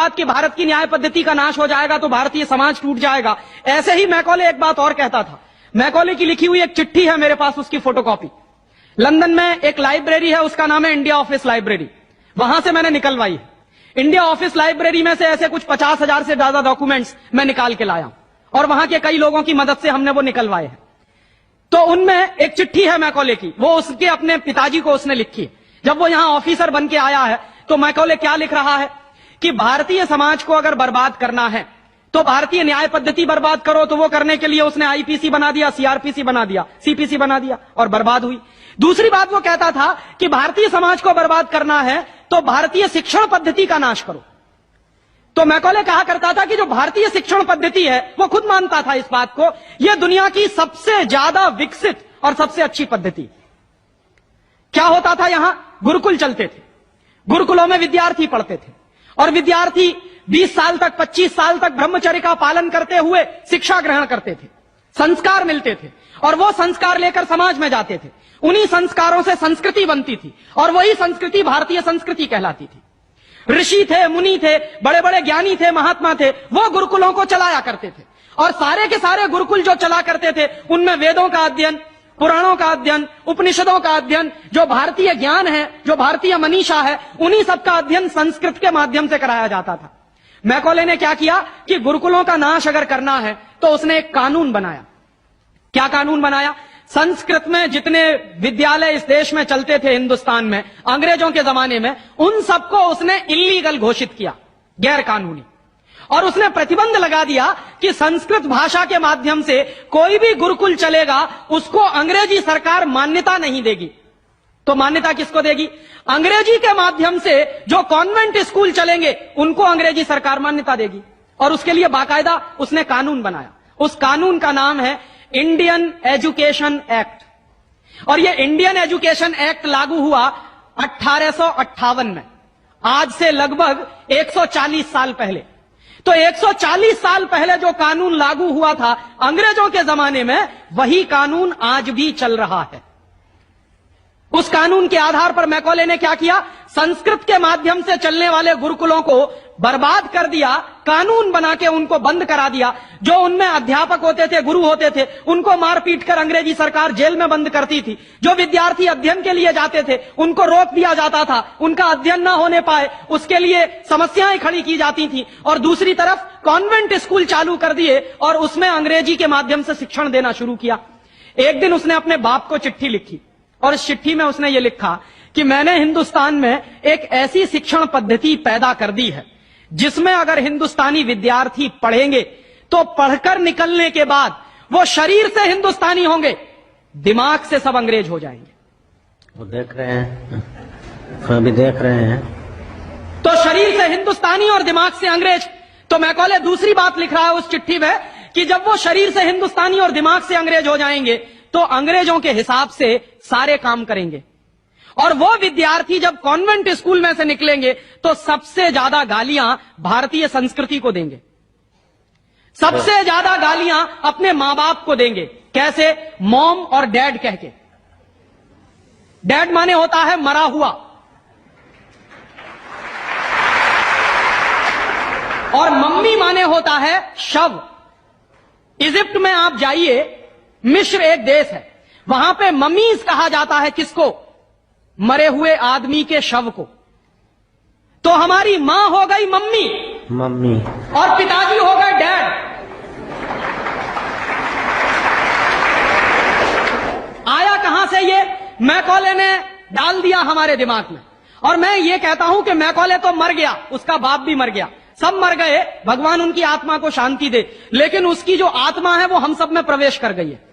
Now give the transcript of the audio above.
कि भारत की न्याय पद्धति का नाश हो जाएगा तो भारतीय समाज टूट जाएगा, ऐसे ही मैकॉले एक बात और कहता था। मैकॉले की लिखी हुई एक चिट्ठी है मेरे पास, उसकी फोटोकॉपी। लंदन में एक लाइब्रेरी है, उसका नाम है इंडिया ऑफिस लाइब्रेरी, वहां से मैंने निकलवाई है। इंडिया ऑफिस लाइब्रेरी में से ऐसे कुछ 50,000 से ज्यादा डॉक्यूमेंट्स मैं निकाल के लाया और वहां के कई लोगों की मदद से हमने वो निकलवाए हैं। तो उनमें एक चिट्ठी है मैकॉले की, वो उसके अपने पिताजी को उसने लिखी है। जब वो यहां ऑफिसर बन के आया है तो मैकॉले क्या लिख रहा है कि भारतीय समाज को अगर बर्बाद करना है तो भारतीय न्याय पद्धति बर्बाद करो। तो वो करने के लिए उसने आईपीसी बना दिया, सीआरपीसी बना दिया, सीपीसी बना दिया और बर्बाद हुई। दूसरी बात वो कहता था कि भारतीय समाज को बर्बाद करना है तो भारतीय शिक्षण पद्धति का नाश करो। तो मैकॉले कहा करता था कि जो भारतीय शिक्षण पद्धति है, वो खुद मानता था इस बात को, यह दुनिया की सबसे ज्यादा विकसित और सबसे अच्छी पद्धति। क्या होता था, यहां गुरुकुल चलते थे, गुरुकुलों में विद्यार्थी पढ़ते थे और विद्यार्थी 20 साल तक 25 साल तक ब्रह्मचर्य का पालन करते हुए शिक्षा ग्रहण करते थे, संस्कार मिलते थे और वो संस्कार लेकर समाज में जाते थे। उन्हीं संस्कारों से संस्कृति बनती थी और वही संस्कृति भारतीय संस्कृति कहलाती थी। ऋषि थे, मुनि थे, बड़े बड़े ज्ञानी थे, महात्मा थे, वो गुरुकुलों को चलाया करते थे और सारे के सारे गुरुकुल जो चला करते थे उनमें वेदों का अध्ययन, पुराणों का अध्ययन, उपनिषदों का अध्ययन, जो भारतीय ज्ञान है, जो भारतीय मनीषा है, उन्हीं सबका अध्ययन संस्कृत के माध्यम से कराया जाता था। मैकॉले ने क्या किया कि गुरुकुलों का नाश अगर करना है तो उसने एक कानून बनाया। क्या कानून बनाया? संस्कृत में जितने विद्यालय इस देश में चलते थे हिंदुस्तान में अंग्रेजों के जमाने में, उन सबको उसने इल्लीगल घोषित किया, गैर कानूनी। और उसने प्रतिबंध लगा दिया कि संस्कृत भाषा के माध्यम से कोई भी गुरुकुल चलेगा उसको अंग्रेजी सरकार मान्यता नहीं देगी। तो मान्यता किसको देगी? अंग्रेजी के माध्यम से जो कॉन्वेंट स्कूल चलेंगे उनको अंग्रेजी सरकार मान्यता देगी। और उसके लिए बाकायदा उसने कानून बनाया। उस कानून का नाम है इंडियन एजुकेशन एक्ट। और यह इंडियन एजुकेशन एक्ट लागू हुआ 1858 में, आज से लगभग 140 साल पहले। तो 140 साल पहले जो कानून लागू हुआ था अंग्रेजों के जमाने में, वही कानून आज भी चल रहा है। उस कानून के आधार पर मैकॉले ने क्या किया? संस्कृत के माध्यम से चलने वाले गुरुकुलों को बर्बाद कर दिया, कानून बना के उनको बंद करा दिया। जो उनमें अध्यापक होते थे, गुरु होते थे, उनको मार पीट कर अंग्रेजी सरकार जेल में बंद करती थी। जो विद्यार्थी अध्ययन के लिए जाते थे उनको रोक दिया जाता था, उनका अध्ययन ना होने पाए उसके लिए समस्याएं खड़ी की जाती थी। और दूसरी तरफ कॉन्वेंट स्कूल चालू कर दिए और उसमें अंग्रेजी के माध्यम से शिक्षण देना शुरू किया। एक दिन उसने अपने बाप को चिट्ठी लिखी और इस चिट्ठी में उसने ये लिखा कि मैंने हिंदुस्तान में एक ऐसी शिक्षण पद्धति पैदा कर दी है जिसमें अगर हिंदुस्तानी विद्यार्थी पढ़ेंगे तो पढ़कर निकलने के बाद वो शरीर से हिंदुस्तानी होंगे, दिमाग से सब अंग्रेज हो जाएंगे। वो देख रहे हैं, अभी देख रहे हैं। तो शरीर से हिंदुस्तानी और दिमाग से अंग्रेज। तो मैकॉले दूसरी बात लिख रहा है उस चिट्ठी में कि जब वो शरीर से हिंदुस्तानी और दिमाग से अंग्रेज हो जाएंगे तो अंग्रेजों के हिसाब से सारे काम करेंगे। और वो विद्यार्थी जब कॉन्वेंट स्कूल में से निकलेंगे तो सबसे ज्यादा गालियां भारतीय संस्कृति को देंगे, सबसे ज्यादा गालियां अपने मां बाप को देंगे। कैसे? मॉम और डैड कह के। डैड माने होता है मरा हुआ और मम्मी माने होता है शव। इजिप्ट में आप जाइए, मिस्र एक देश है, वहां पे ममीज कहा जाता है किसको? मरे हुए आदमी के शव को। तो हमारी मां हो गई मम्मी, मम्मी, और पिताजी हो गए डैड। आया कहां से ये? मैकॉले ने डाल दिया हमारे दिमाग में। और मैं ये कहता हूं कि मैकॉले तो मर गया, उसका बाप भी मर गया, सब मर गए, भगवान उनकी आत्मा को शांति दे, लेकिन उसकी जो आत्मा है वो हम सब में प्रवेश कर गई है।